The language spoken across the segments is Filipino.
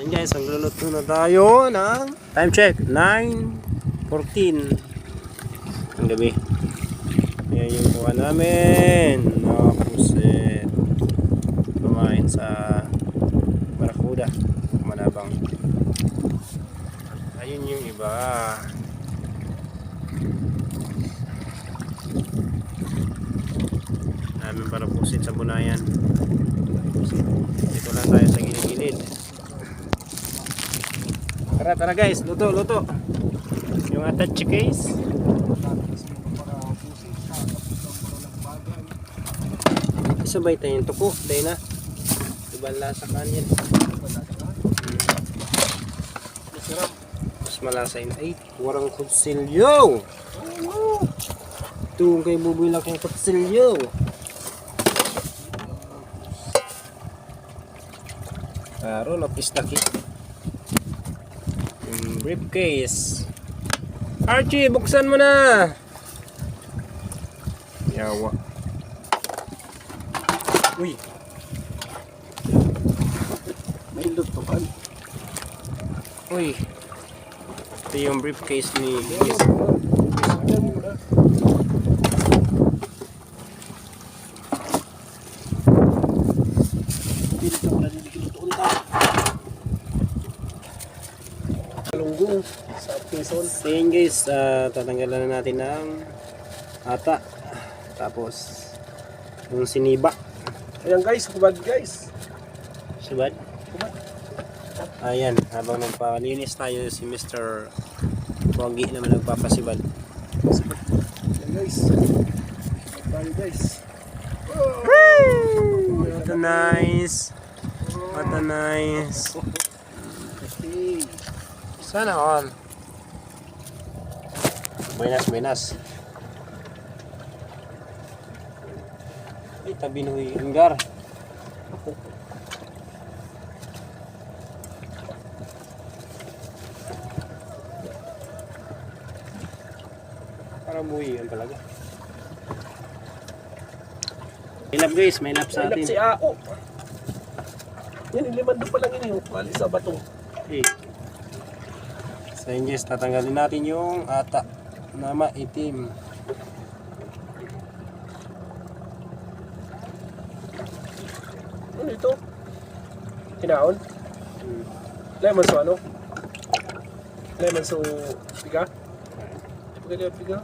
Yan guys, magluluto na tayo ng time check, 9:14 ang gabi. Ayan yung kuha namin na puset kumain sa Barakuda, Manabang. Ayun yung iba. Namin para pusit sa Bunayan. Dito lang tayo sa gilid-gilid. Tara guys, luto. Yung attach case. Isabay tayo yung tuko, dahil na. Ibang lasa kanyan. Masarap. Mas malasa yun. Ay, warang kutsilyo. Ito kay buboy lang yung kutsilyo. Claro, napistaki. Yung briefcase. Archie, buksan mo na. Yawa. Uy. May lutukan. Uy. Ito yung briefcase ni Gis. Galunggong sa pison. So yun guys, tatanggalan na natin ng ata. Tapos yung siniba. Ayan guys, kubad guys. Subad? Ayan, habang nagpalinis tayo si Mr. Pogi naman nagpapasibad. Ayan guys. Bye guys. What a nice. What a nice. Okay. Sana all. Buenas. Ay, tabi nung inggar. Parang buhay yan talaga. Ilap guys, may ilap sa atin. Si Ao. Yan, ilimando pa lang yun yung mali sa bato. Okay. So yun guys, tatanggalin natin yung ata na maitim. Ano ito? Kinaon? Lemon so ano? Lemon so piga? Pagkali piga?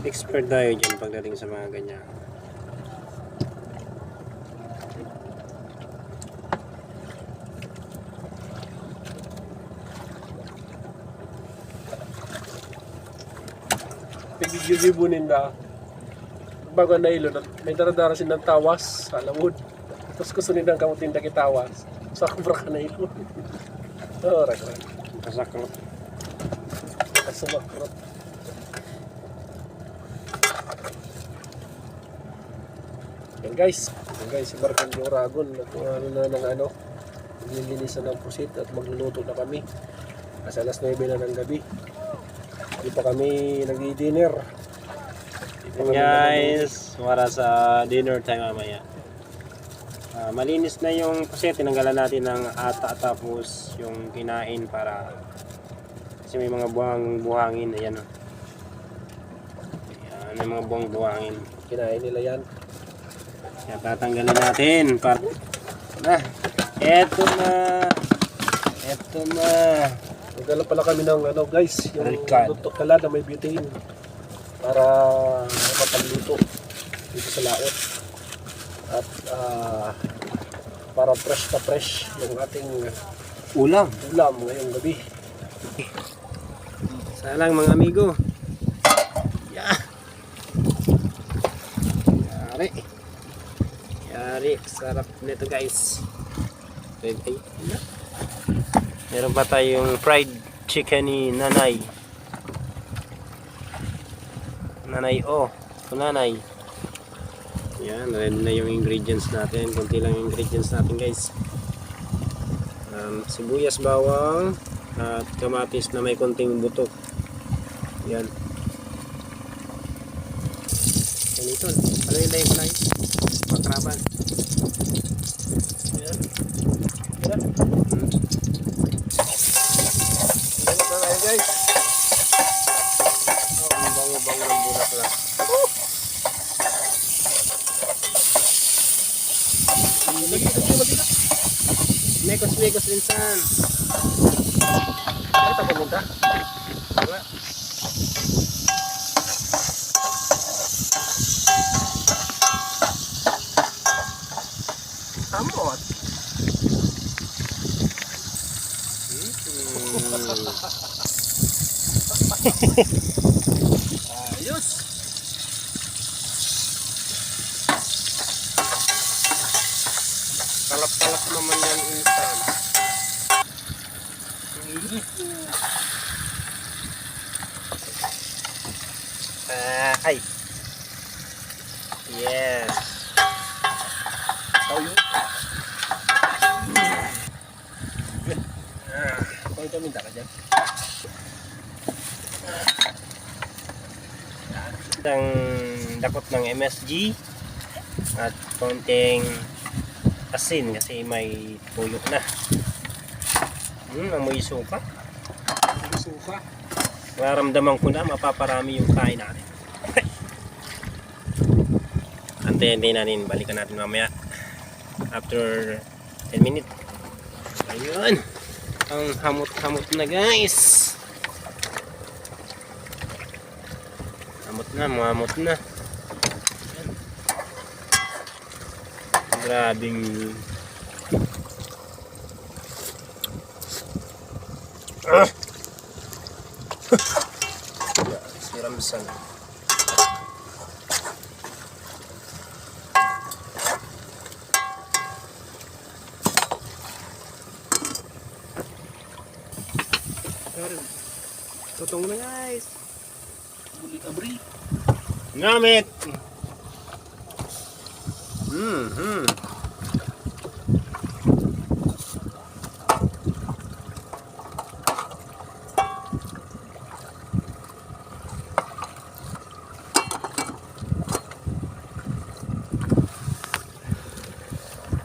Expert tayo dyan pagdating sa mga ganyan. Pag-gibunin na bago na ilo, may daradarasin ng tawas sa lamod. Tapos gusto nila ng kamutin na kitawas. Sa kubra ka na ilo. Oh, rak. Kasaklot. Kasumakrot. Yan guys, si Barkan yung Ragon, naglilinisan ng pusit at magluluto na kami. Kasi alas 9 na ng gabi. Hindi pa kami nag-dinner. Guys, para sa dinner time mamaya. Malinis na yung pusit, tinanggalan natin ng ata tapos yung kinain para kasi may mga buhangin, ayan o. Ayan, may mga buhangin. Kinain nila yan. Kaya tatanggalin natin para eto na Nagdala pala kami ng guys, yung Rican. luto kala na may butane para mapagluto dito sa laot. At para fresh yung ating ulam ngayong gabi. salang mga amigo. Yari, sarap nito guys. Meron pa tayong fried chicken ni Nanay. Nanay. Yan, ready na yung ingredients natin. Kunti lang yung ingredients natin guys. Sibuyas, bawang, at kamatis na may konting buto. Yan. Yan ito. Ano yun na yung kulay? Makraban. Ayan. Ayan. Ayan na tayo guys. Oh, ang bango-bango ng bulaklak. Mekos-mekos insan. Kita pumunta. Wala. Amot. Ayos. Kalap-kalap naman yan insan. Ay. Yes. Tao yun. Kung ito minta ka dyan. Ang dakot ng MSG at konting asin kasi may tuyo na. Amoy suka. Suka. Nararamdaman ko na mapaparami yung kain natin. Antayin natin, balikan natin mamaya after 10 minutes. Ayun, ang hamot-hamot na guys. Mamot na. Ayan. Grabing si Ramsan. Tutong na guys. Buli-abri. Ngamit.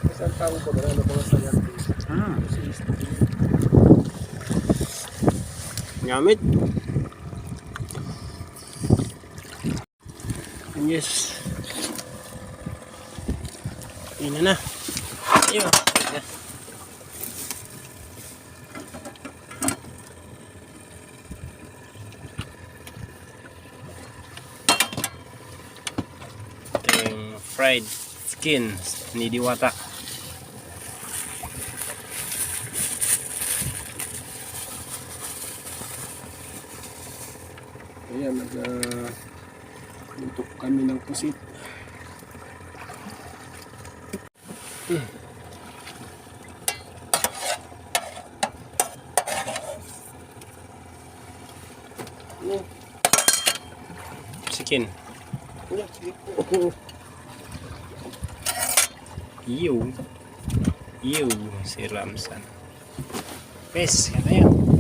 Isang tao ko na ano mga sayang. Ngamit. Yes. Ini na. Ayun. Ito yung fried skin ni Diwata. Ayan, luntok kami ng pusit. Chicken. Iyo. Si Ramsan. Pes, kaya tayo.